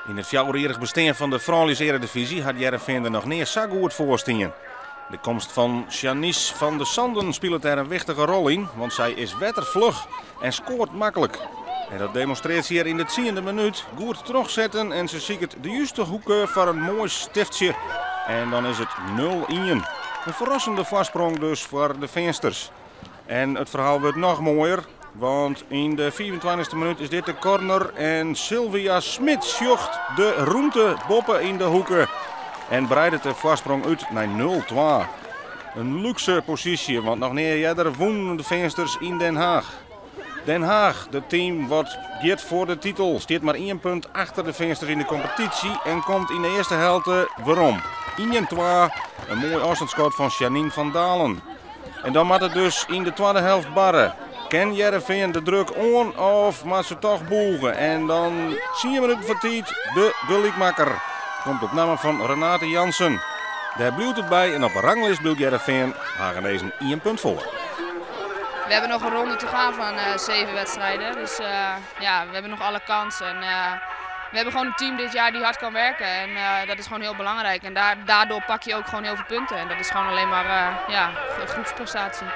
In het fjouwerierig bestaan van de Vrouwelijke Eredivisie had Heerenveen er nog niet zo goed voor staan. De komst van Janice van de Sanden speelt er een wichtige rol in, want zij is wettervlug en scoort makkelijk. En dat demonstreert ze hier in de 10e minuut. Goed terugzetten en ze ziet het de juiste hoeken voor een mooi stiftje. En dan is het 0-1. Een verrassende voorsprong dus voor de Veensters. En het verhaal wordt nog mooier. Want in de 24e minuut is dit de corner en Sylvia Smit zocht de roemte boppen in de hoeken. En breidt de voorsprong uit naar 0-2. Een luxe positie, want nog niet eerder wonnen de Veensters in Den Haag. Den Haag, het team wat gaat voor de titel, staat maar 1 punt achter de Veensters in de competitie en komt in de eerste helft waarom. 1-2, een mooi afstandsschot van Janine van Dalen. En dan moet het dus in de tweede helft barren. Kan Heerenveen de druk on of moet ze toch boegen? En dan 10 minuten voor tijd de gelijkmaker. Komt op naam van Renate Jansen. Daar blijft het bij en op een ranglijst blijft Heerenveen Hagenezen 1 punt voor. We hebben nog een ronde te gaan van 7 wedstrijden. Dus ja, we hebben nog alle kansen. En, we hebben gewoon een team dit jaar die hard kan werken. En dat is gewoon heel belangrijk. En daardoor pak je ook gewoon heel veel punten. En dat is gewoon alleen maar een groepsprestatie.